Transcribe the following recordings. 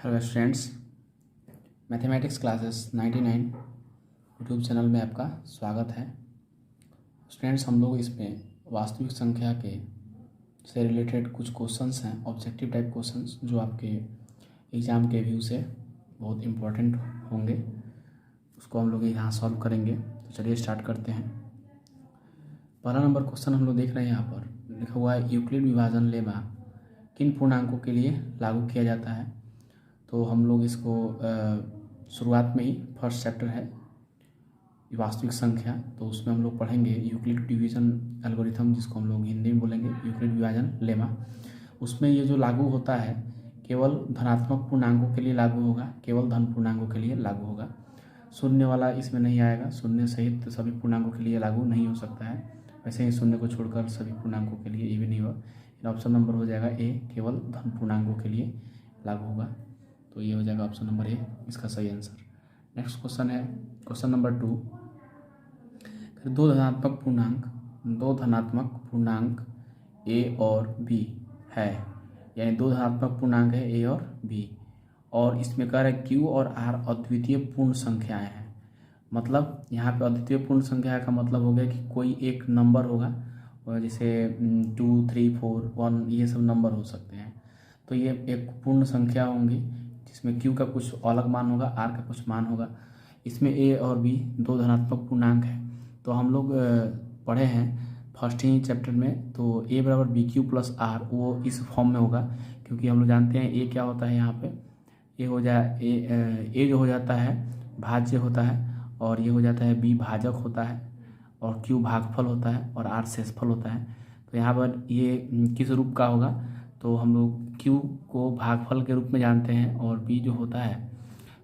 Hello students, mathematics classes 99 YouTube channel में आपका स्वागत है। स्टूडेंट्स, हम लोग इसमें वास्तविक संख्या के से रिलेटेड कुछ क्वेश्चंस हैं, ऑब्जेक्टिव टाइप क्वेश्चंस, जो आपके एग्ज़ाम के व्यू से बहुत इम्पोर्टेंट होंगे। उसको हम लोग यहाँ सॉल्व करेंगे। तो चलिए स्टार्ट करते हैं। पहला नंबर क्वेश्चन हम लोग देख रहे हैं। यहाँ पर लिखा हुआ है, यूक्लिड विभाजन लेमा किन पूर्णांकों के लिए लागू किया जाता है। तो हम लोग इसको शुरुआत में ही फर्स्ट चैप्टर है वास्तविक संख्या, तो उसमें हम लोग पढ़ेंगे यूक्लिड डिवीजन एल्गोरिथम, जिसको हम लोग हिंदी में बोलेंगे यूक्लिड विभाजन लेमा। उसमें ये जो लागू होता है केवल धनात्मक पूर्णांकों के लिए लागू होगा, केवल धन पूर्णांकों के लिए लागू होगा। शून्य वाला इसमें नहीं आएगा, शून्य सहित सभी पूर्णांकों के लिए लागू नहीं हो सकता है। वैसे ही शून्य को छोड़कर सभी पूर्णांकों के लिए ये भी नहीं होगा। ऑप्शन नंबर हो जाएगा ए, केवल धन पूर्णांकों के लिए लागू होगा। तो ये हो जाएगा ऑप्शन नंबर ए इसका सही आंसर। नेक्स्ट क्वेश्चन है क्वेश्चन नंबर 2। दो धनात्मक पूर्णांक ए और बी है, यानी दो धनात्मक पूर्णांक है ए और बी, और इसमें कह रहा है क्यू और आर अद्वितीय पूर्ण संख्याएं हैं। मतलब यहाँ पे अद्वितीय पूर्ण संख्या का मतलब हो गया कि कोई एक नंबर होगा, और जैसे 2, 3, 4, 1 ये सब नंबर हो सकते हैं। तो ये एक पूर्ण संख्या होंगी जिसमें q का कुछ अलग मान होगा, r का कुछ मान होगा। इसमें a और b दो धनात्मक पूर्णांक है। तो हम लोग पढ़े हैं फर्स्ट ही चैप्टर में, तो a बराबर बी क्यू प्लस आर वो इस फॉर्म में होगा, क्योंकि हम लोग जानते हैं a क्या होता है। यहाँ पे a हो जाए a जो हो जाता है भाज्य होता है, और ये हो जाता है b भाजक होता है, और q भागफल होता है, और r शेषफल होता है। तो यहाँ पर ये किस रूप का होगा, तो हम लोग q को भागफल के रूप में जानते हैं, और b जो होता है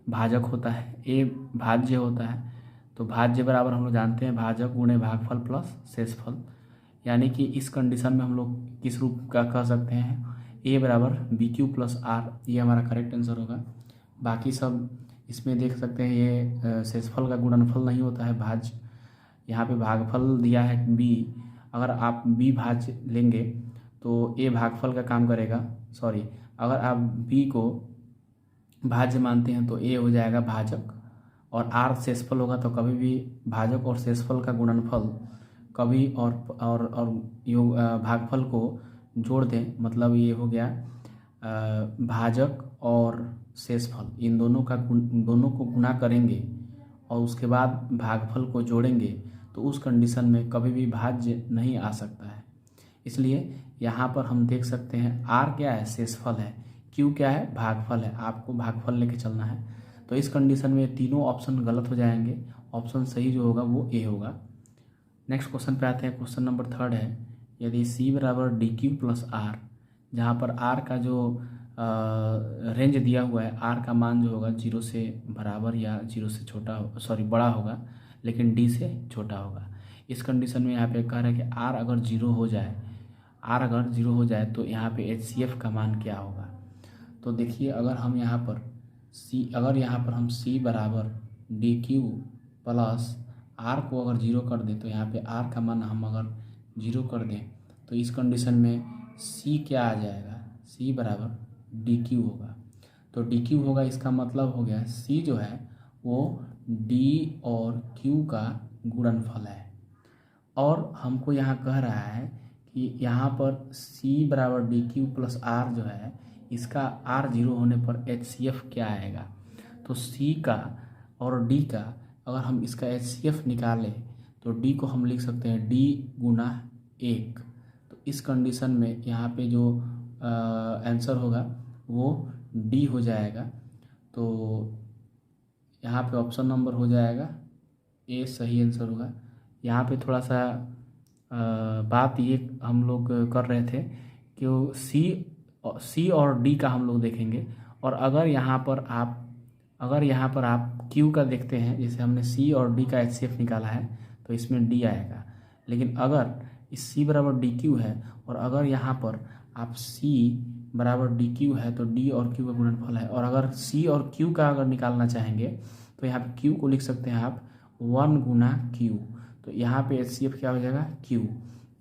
भाजक होता है, a भाज्य होता है। तो भाज्य बराबर हम लोग जानते हैं भाजक गुणे भागफल प्लस शेषफल, यानी कि इस कंडीशन में हम लोग किस रूप का कह सकते हैं, a बराबर बी क्यू प्लस आर, ये हमारा करेक्ट आंसर होगा। बाकी सब इसमें देख सकते हैं ये शेषफल का गुणनफल नहीं होता है भाज्य, यहाँ पे भागफल दिया है b। अगर आप b भाज्य लेंगे तो a भागफल का काम करेगा, सॉरी, अगर आप b को भाज्य मानते हैं तो a हो जाएगा भाजक, और r शेषफल होगा। तो कभी भी भाजक और शेषफल का गुणनफल कभी और योग भागफल को जोड़ दें, मतलब ये हो गया भाजक और शेषफल, इन दोनों को गुणा करेंगे और उसके बाद भागफल को जोड़ेंगे, तो उस कंडीशन में कभी भी भाज्य नहीं आ सकता है। इसलिए यहाँ पर हम देख सकते हैं r क्या है, शेषफल है, q क्या है, भागफल है। आपको भागफल लेके चलना है। तो इस कंडीशन में तीनों ऑप्शन गलत हो जाएंगे, ऑप्शन सही जो होगा वो ए होगा। नेक्स्ट क्वेश्चन पे आते हैं। क्वेश्चन नंबर 3 है, यदि c बराबर डी क्यू प्लस आर, जहाँ पर r का जो रेंज दिया हुआ है, r का मान जो होगा 0 से बराबर या 0 से छोटा बड़ा होगा, लेकिन d से छोटा होगा। इस कंडीशन में यहाँ पे कह रहा है कि r अगर 0 हो जाए तो यहाँ पे HCF का मान क्या होगा। तो देखिए, अगर यहाँ पर हम c बराबर डी क्यू प्लस r को अगर 0 कर दें, तो यहाँ पे r का मान हम अगर 0 कर दें, तो इस कंडीशन में c क्या आ जाएगा, c बराबर डी क्यू होगा। तो डी क्यू होगा, इसका मतलब हो गया c जो है वो d और q का गुणनफल है। और हमको यहाँ कह रहा है कि यहाँ पर c बराबर डी क्यू प्लस आर जो है, इसका r 0 होने पर HCF क्या आएगा। तो c का और d का अगर हम इसका HCF निकालें तो d को हम लिख सकते हैं d गुना 1। तो इस कंडीशन में यहाँ पे जो आंसर होगा वो d हो जाएगा। तो यहाँ पे ऑप्शन नंबर हो जाएगा ए सही आंसर होगा। यहाँ पे थोड़ा सा बात ये हम लोग कर रहे थे कि C और D का हम लोग देखेंगे, और अगर यहाँ पर आप Q का देखते हैं, जैसे हमने C और D का HCF निकाला है तो इसमें D आएगा। लेकिन अगर इस C बराबर DQ है, और अगर यहाँ पर आप C बराबर DQ है तो D और Q का गुणनफल है, और अगर C और Q का अगर निकालना चाहेंगे तो यहाँ पे Q को लिख सकते हैं आप 1 गुना Q। तो यहाँ पे HCF क्या हो जाएगा, Q,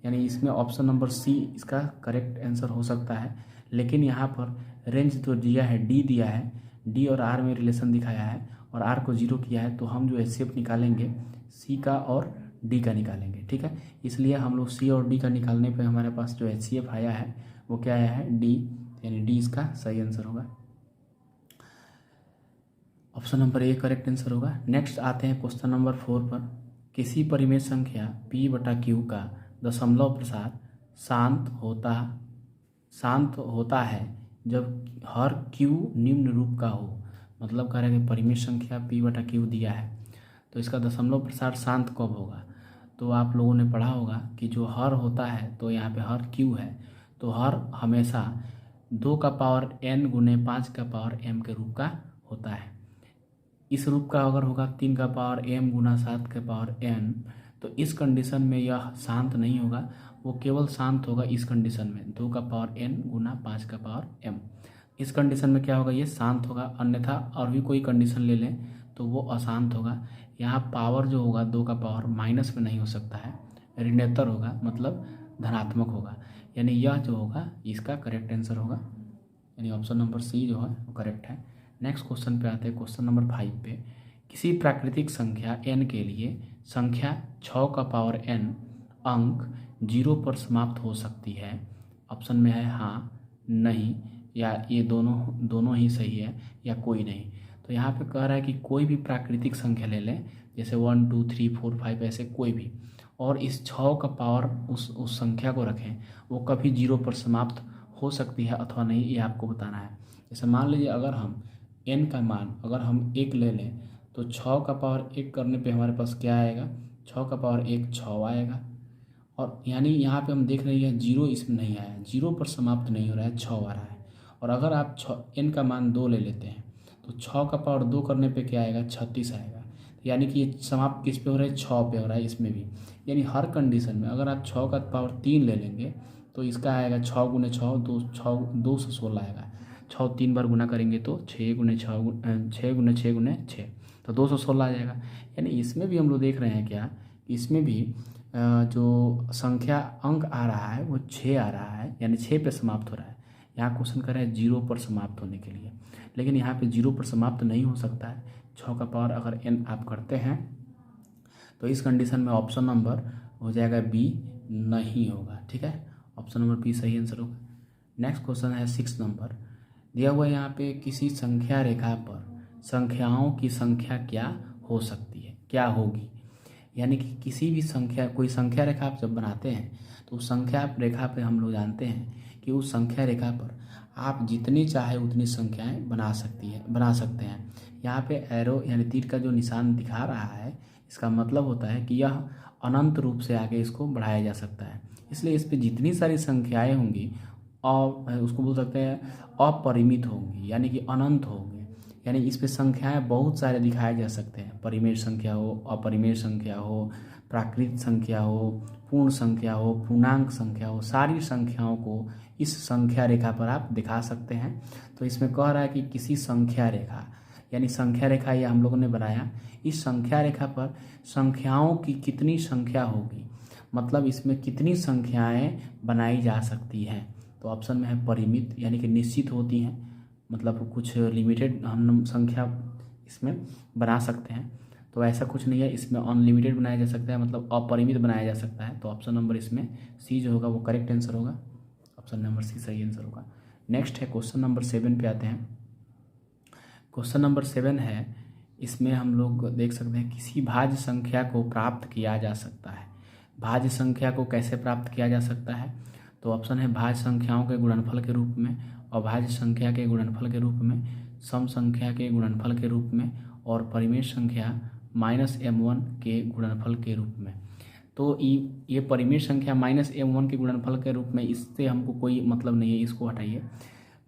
यानी इसमें ऑप्शन नंबर C इसका करेक्ट आंसर हो सकता है। लेकिन यहाँ पर रेंज तो दिया है डी दिया है, डी और आर में रिलेशन दिखाया है और आर को 0 किया है, तो हम जो एचसीएफ निकालेंगे सी का और डी का निकालेंगे, ठीक है। इसलिए हम लोग सी और डी का निकालने पे हमारे पास जो एचसीएफ आया है वो क्या आया है, डी, यानी डी इसका सही आंसर होगा। Option number A correct answer होगा। नेक्स्ट आते हैं क्वेश्चन नंबर 4 पर। किसी परिमेय संख्या p/q का दशमलव प्रसार शांत होता है जब हर q निम्न रूप का हो। मतलब कह रहे हैं कि परिमेय संख्या p/q दिया है तो इसका दशमलव प्रसार शांत कब होगा। तो आप लोगों ने पढ़ा होगा कि जो हर होता है तो यहाँ पे हर q है, तो हर हमेशा 2 का पावर n गुने 5 का पावर m के रूप का होता है। इस रूप का अगर होगा 3 का पावर m गुना 7 का पावर n, तो इस कंडीशन में यह शांत नहीं होगा, वो केवल शांत होगा इस कंडीशन में 2 का पावर n गुना 5 का पावर m। इस कंडीशन में क्या होगा, ये शांत होगा, अन्यथा और भी कोई कंडीशन ले लें तो वो अशांत होगा। यहाँ पावर जो होगा 2 का पावर माइनस में नहीं हो सकता है, ऋणात्मक होगा, मतलब धनात्मक होगा, यानी यह जो होगा इसका करेक्ट आंसर होगा, यानी ऑप्शन नंबर सी जो है वो करेक्ट है। नेक्स्ट क्वेश्चन पे आते हैं, क्वेश्चन नंबर 5 पे। किसी प्राकृतिक संख्या n के लिए संख्या 6 का पावर n अंक 0 पर समाप्त हो सकती है। ऑप्शन में है हाँ, नहीं, या ये दोनों ही सही है, या कोई नहीं। तो यहाँ पे कह रहा है कि कोई भी प्राकृतिक संख्या ले लें, जैसे 1 2 3 4 5 ऐसे कोई भी, और इस 6 का पावर उस संख्या को रखें, वो कभी 0 पर समाप्त हो सकती है अथवा नहीं, ये आपको बताना है। जैसे मान लीजिए अगर हम n का मान अगर हम 1 ले लें तो 6 का पावर 1 करने पे हमारे पास क्या आएगा, 6 का पावर 1 6 आएगा, और यानी यहाँ पे हम देख रहे हैं 0 इसमें नहीं आया, 0 पर समाप्त नहीं हो रहा है, 6 आ रहा है। और अगर आप n का मान 2 ले लेते हैं तो 6 का पावर 2 करने पे क्या आएगा, 36 आएगा। यानी कि ये समाप्त किस पे हो रहा है, 6 पे हो रहा है इसमें भी। यानी हर कंडीशन में अगर आप 6 का पावर 3 ले लेंगे तो इसका आएगा 6 गुने 6 216 आएगा। 6 3 बार गुना करेंगे तो 6 गुने 6 तो 216 आ जाएगा। यानी इसमें भी हम लोग देख रहे हैं क्या, इसमें भी जो संख्या अंक आ रहा है वो 6 आ रहा है, यानी 6 पे समाप्त हो रहा है। यहाँ क्वेश्चन कर रहा है 0 पर समाप्त होने के लिए, लेकिन यहाँ पे 0 पर समाप्त नहीं हो सकता है। 6 का पावर अगर n आप करते हैं तो इस कंडीशन में ऑप्शन नंबर हो जाएगा बी, नहीं होगा, ठीक है। ऑप्शन नंबर बी सही आंसर होगा। नेक्स्ट क्वेश्चन है 6 नंबर। दिया हुआ यहाँ पे किसी संख्या रेखा पर संख्याओं की संख्या क्या हो सकती है, क्या होगी। यानी कि किसी भी संख्या, कोई संख्या रेखा आप जब बनाते हैं तो उस संख्या रेखा पे हम लोग जानते हैं कि उस संख्या रेखा पर आप जितनी चाहे उतनी संख्याएं बना सकते हैं। यहाँ पे एरो यानी तीर का जो निशान दिखा रहा है, इसका मतलब होता है कि यह अनंत रूप से आगे इसको बढ़ाया जा सकता है। इसलिए इस पर जितनी सारी संख्याएं होंगी और उसको बोल सकते हैं अपरिमित होंगी, यानी कि अनंत होंगे। यानी इस पे संख्याएं बहुत सारे दिखाए जा सकते हैं, परिमेय संख्या हो, अपरिमेय संख्या हो, प्राकृत संख्या हो, पूर्ण संख्या हो, पूर्णांक संख्या हो, सारी संख्याओं को इस संख्या रेखा पर आप दिखा सकते हैं। तो इसमें कह रहा है कि किसी संख्या रेखा, यानी संख्या रेखा ये हम लोगों ने बनाया, इस संख्या रेखा पर संख्याओं की कितनी संख्या होगी, मतलब इसमें कितनी संख्याएं बनाई जा सकती हैं। तो ऑप्शन में है परिमित, यानी कि निश्चित होती हैं, मतलब कुछ लिमिटेड हम संख्या इसमें बना सकते हैं। तो ऐसा कुछ नहीं है, इसमें अनलिमिटेड बनाया जा सकता है, मतलब अपरिमित बनाया जा सकता है। तो ऑप्शन नंबर इसमें सी जो होगा वो करेक्ट आंसर होगा, ऑप्शन नंबर सी सही आंसर होगा। नेक्स्ट है क्वेश्चन नंबर 7 पे आते हैं। क्वेश्चन नंबर 7 है, इसमें हम लोग देख सकते हैं किसी भाज्य संख्या को प्राप्त किया जा सकता है। भाज्य संख्या को कैसे प्राप्त किया जा सकता है, तो ऑप्शन है भाज्य संख्याओं के गुणनफल के रूप में, अभाज्य संख्या के गुणनफल के रूप में, सम संख्या के गुणनफल के रूप में, और परिमेय संख्या -m1 के गुणनफल के रूप में। तो ये परिमेय संख्या -m1 के गुणनफल के रूप में, इससे हमको कोई मतलब नहीं है, इसको हटाइए।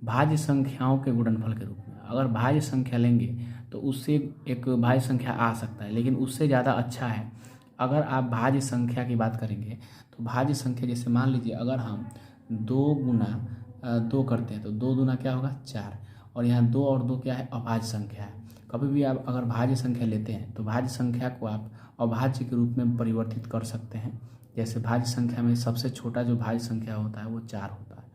भाज्य संख्याओं के गुणनफल के रूप में अगर भाज्य संख्या लेंगे तो उससे एक भाज्य संख्या आ सकता है, लेकिन उससे ज़्यादा अच्छा है अगर आप भाज्य संख्या की बात करेंगे तो भाज्य संख्या जैसे मान लीजिए अगर हम 2 गुना 2 करते हैं तो 2 दूना क्या होगा 4, और यहाँ 2 और 2 क्या है, अभाज्य संख्या है। कभी भी आप अगर भाज्य संख्या लेते हैं तो भाज्य संख्या को आप अभाज्य के रूप में परिवर्तित कर सकते हैं। जैसे भाज्य संख्या में सबसे छोटा जो भाज्य संख्या होता है वो 4 होता है,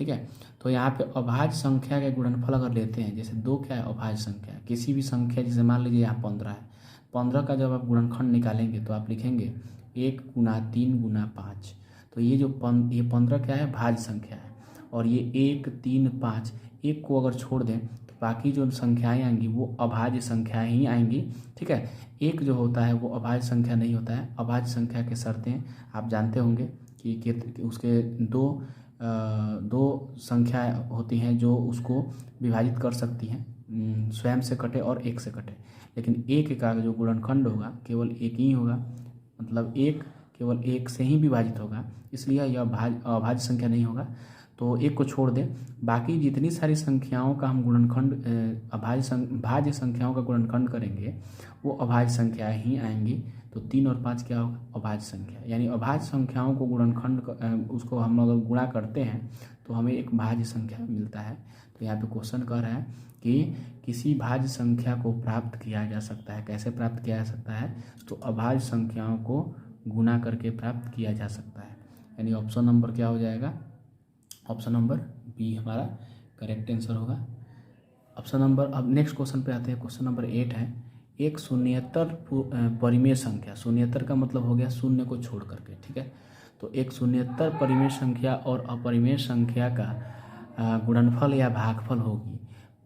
ठीक है। तो यहाँ पे अभाज्य संख्या के गुणनफल अगर लेते हैं, जैसे 2 क्या है अभाज्य संख्या, किसी भी संख्या जैसे मान लीजिए यहाँ 15 है, 15 का जब आप गुणनखंड निकालेंगे तो आप लिखेंगे 1 गुना 3 गुना 5। तो ये जो ये 15 क्या है भाज्य संख्या है, और ये 1 3 5 एक को अगर छोड़ दें तो बाकी जो संख्याएं आएंगी वो अभाज्य संख्याएं ही आएंगी, ठीक है। एक जो होता है वो अभाज्य संख्या नहीं होता है। अभाज्य संख्या के शर्तें आप जानते होंगे कि उसके दो संख्याएं होती हैं जो उसको विभाजित कर सकती हैं, स्वयं से कटे और एक से कटे। लेकिन एक का जो गुणनखंड होगा केवल एक ही होगा, मतलब एक केवल एक से ही विभाजित होगा, इसलिए यह अभाज्य संख्या नहीं होगा। तो एक को छोड़ दें, बाकी जितनी सारी संख्याओं का हम गुणनखंड भाज्य संख्याओं का गुणनखंड करेंगे वो अभाज्य संख्याएं ही आएंगी। तो 3 और 5 क्या होगा अभाज्य संख्या, यानी अभाज्य संख्याओं को गुणनखंड उसको हम अगर गुणा करते हैं तो हमें एक भाज्य संख्या मिलता है। तो यहाँ पे क्वेश्चन कह रहा है कि किसी भाज्य संख्या को प्राप्त किया जा सकता है। कैसे प्राप्त किया जा सकता है, तो अभाज्य संख्याओं को गुणा करके प्राप्त किया जा सकता है। यानी ऑप्शन नंबर क्या हो जाएगा, ऑप्शन नंबर बी हमारा करेक्ट आंसर होगा। ऑप्शन नंबर, अब नेक्स्ट क्वेश्चन पे आते हैं। क्वेश्चन नंबर 8 है, एक शून्येतर परिमेय संख्या, शून्येतर का मतलब हो गया शून्य को छोड़ करके, ठीक है। तो एक शून्येतर परिमेय संख्या और अपरिमेय संख्या का गुणनफल या भागफल होगी।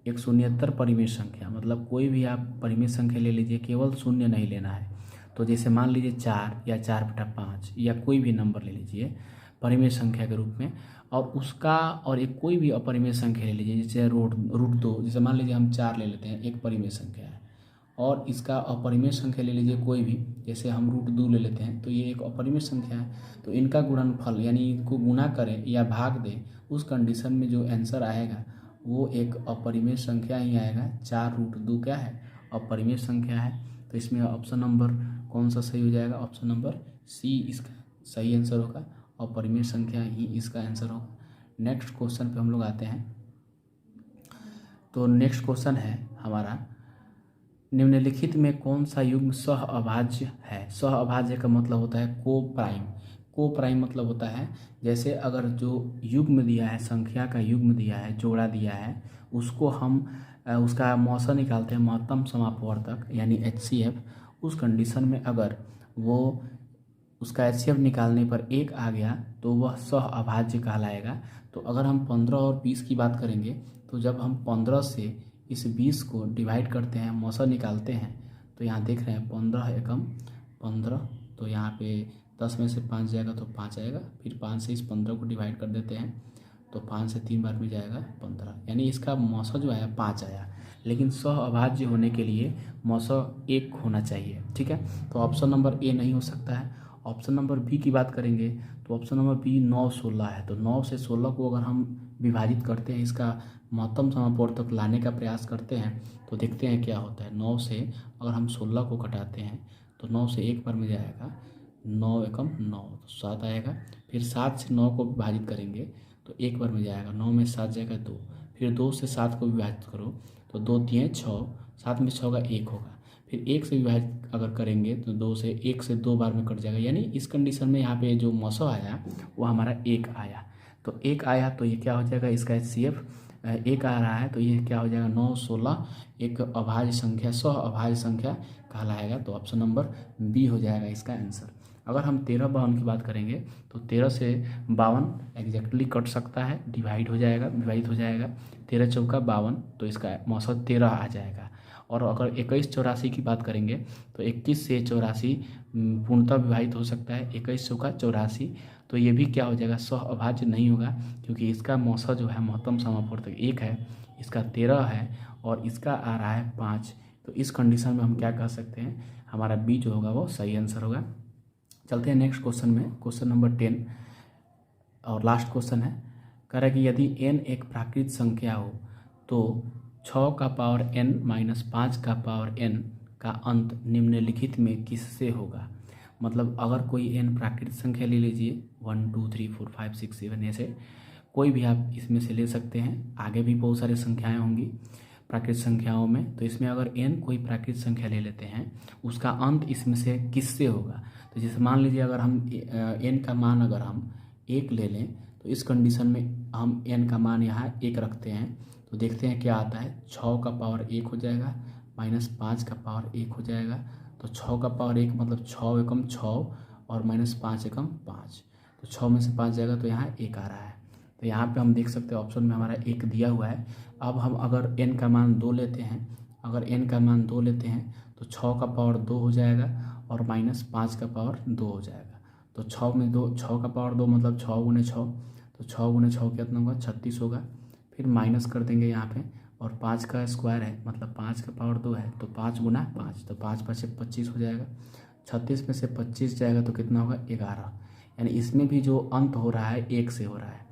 एक शून्येतर परिमेय संख्या मतलब कोई भी आप परिमेय संख्या ले लीजिए, केवल शून्य नहीं लेना है। तो जैसे मान लीजिए 4 या 4 बटा 5 या कोई भी नंबर ले लीजिए परिमेय संख्या के रूप में, और उसका और एक कोई भी अपरिमेय संख्या ले लीजिए, जैसे रूट 2, जैसे मान लीजिए हम 4 ले लेते हैं, एक परिमेय संख्या है, और इसका अपरिमेय संख्या ले लीजिए कोई भी, जैसे हम रूट 2 ले लेते हैं, तो ये एक अपरिमेय संख्या है। तो इनका गुणनफल यानी इनको गुना करें या भाग दें, उस कंडीशन में जो आंसर आएगा वो एक अपरिमेय संख्या ही आएगा। 4 रूट 2 क्या है अपरिमेय संख्या है। तो इसमें ऑप्शन नंबर कौन सा सही हो जाएगा, ऑप्शन नंबर सी इसका सही आंसर होगा, अपरिमेय संख्या ही इसका आंसर होगा। नेक्स्ट क्वेश्चन पे हम लोग आते हैं। तो नेक्स्ट क्वेश्चन है हमारा, निम्नलिखित में कौन सा युग्म सह अभाज्य है। सह अभाज्य का मतलब होता है को प्राइम। को प्राइम मतलब होता है जैसे अगर जो युग्म दिया है, संख्या का युग्म दिया है, जोड़ा दिया है, उसको हम उसका मौसा निकालते हैं महत्तम समापवर्तक यानी HCF। उस कंडीशन में अगर वो उसका HCF निकालने पर 1 आ गया तो वह सह अभाज्य कहलाएगा। तो अगर हम 15 और 20 की बात करेंगे, तो जब हम 15 से इस 20 को डिवाइड करते हैं, मौसा निकालते हैं, तो यहाँ देख रहे हैं 15 एकम 15, तो यहाँ पे 10 में से 5 जाएगा तो 5 आएगा, फिर 5 से इस 15 को डिवाइड कर देते हैं तो 5 से 3 बार में जाएगा 15, यानी इसका मौसा जो आया 5 आया। लेकिन सह अभाज्य होने के लिए मौसा 1 होना चाहिए, ठीक है। तो ऑप्शन नंबर ए नहीं हो सकता है। ऑप्शन नंबर बी की बात करेंगे तो ऑप्शन नंबर बी 9 16 है। तो 9 से 16 को अगर हम विभाजित करते हैं, इसका महत्तम समापवर्तक लाने का प्रयास करते हैं, तो देखते हैं क्या होता है। 9 से अगर हम 16 को घटाते हैं तो 9 से 1 बार में जाएगा 9 एकम 9, तो 7 आएगा। फिर 7 से 9 को विभाजित करेंगे तो 1 बार में जाएगा, 9 में 7 जाएगा 2, फिर 2 से 7 को विभाजित करो तो 2 3 6, 7 में 6 का 1 होगा। फिर 1 से विभाजित अगर करेंगे तो 2 से 1 से 2 बार में कट जाएगा, यानी इस कंडीशन में यहाँ पे जो मौसा आया वो हमारा 1 आया। तो 1 आया तो ये क्या हो जाएगा, इसका HCF 1 आ रहा है, तो ये क्या हो जाएगा 9 16 एक अभाज्य संख्या, सह अभाज्य संख्या कहलाएगा। तो ऑप्शन नंबर बी हो जाएगा इसका आंसर। अगर हम 13 52 की बात करेंगे तो 13 से 52 एग्जैक्टली कट सकता है, डिवाइड हो जाएगा, विभाजित हो जाएगा। 13 चौका 52, तो इसका मौसा 13 आ जाएगा। और अगर 21 84 की बात करेंगे तो 21 से 84 पूर्णतः विभाजित हो सकता है, 21 चौका 84, तो ये भी क्या हो जाएगा सह अभाज्य नहीं होगा, क्योंकि इसका मौसा जो है महत्तम समापवर्तक 1 है, इसका 13 है और इसका आ रहा है 5। तो इस कंडीशन में हम क्या कह सकते हैं, हमारा बी जो होगा वो सही आंसर होगा। चलते हैं नेक्स्ट क्वेश्चन में, क्वेश्चन नंबर 10 और लास्ट क्वेश्चन है। कह रहा है कि यदि n एक प्राकृत संख्या हो तो 6 का पावर n माइनस 5 का पावर n का अंत निम्नलिखित में किससे होगा। मतलब अगर कोई n प्राकृत संख्या ले लीजिए 1 2 3 4 5 6 7 ऐसे कोई भी आप इसमें से ले सकते हैं, आगे भी बहुत सारी संख्याएं होंगी प्राकृत संख्याओं में। तो इसमें अगर n कोई प्राकृत संख्या ले लेते हैं, उसका अंत इसमें से किससे होगा। तो जैसे मान लीजिए अगर हम n का मान अगर हम 1 ले लें तो इस कंडीशन में हम n का मान यहाँ 1 रखते हैं तो देखते हैं क्या आता है। 6 का पावर 1 हो जाएगा माइनस 5 का पावर 1 हो जाएगा। तो 6 का पावर 1 मतलब 6 एकम 6 और माइनस 5 एकम 5, तो 6 में से 5 जाएगा तो यहाँ 1 आ रहा है। तो यहाँ पे हम देख सकते हैं ऑप्शन में हमारा 1 दिया हुआ है। अब हम अगर n का मान 2 लेते हैं, अगर n का मान 2 लेते हैं तो 6 का पावर 2 हो जाएगा और माइनस 5 का पावर 2 हो जाएगा। तो 6 में 2, 6 का पावर 2 मतलब 6 गुने 6, तो 6 गुने 6 कितना होगा 36 होगा। फिर माइनस कर देंगे यहाँ पे, और 5 का स्क्वायर है मतलब 5 का पावर 2 है तो 5 गुना 5, तो 5 5 से 25 हो जाएगा। 36 में से 25 जाएगा तो कितना होगा 11, यानी इसमें भी जो अंत हो रहा है 1 से हो रहा है।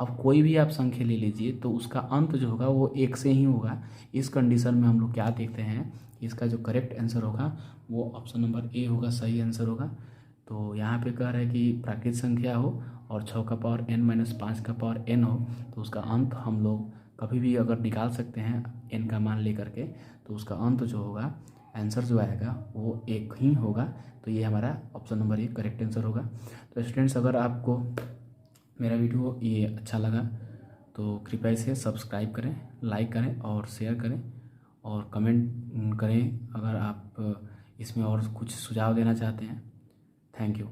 अब कोई भी आप संख्या ले लीजिए तो उसका अंत जो होगा वो 1 से ही होगा। इस कंडीशन में हम लोग क्या देखते हैं, इसका जो करेक्ट आंसर होगा वो ऑप्शन नंबर ए होगा, सही आंसर होगा। तो यहाँ पे कह रहा है कि प्राकृत संख्या हो और 6 का पावर n माइनस 5 का पावर n हो तो उसका अंत हम लोग कभी भी अगर निकाल सकते हैं n का मान लेकर के, तो उसका अंत जो होगा आंसर जो आएगा वो 1 ही होगा। तो ये हमारा ऑप्शन नंबर 1 करेक्ट आंसर होगा। तो स्टूडेंट्स, अगर आपको मेरा वीडियो ये अच्छा लगा तो कृपया इसे सब्सक्राइब करें, लाइक करें और शेयर करें और कमेंट करें अगर आप इसमें और कुछ सुझाव देना चाहते हैं। Thank you.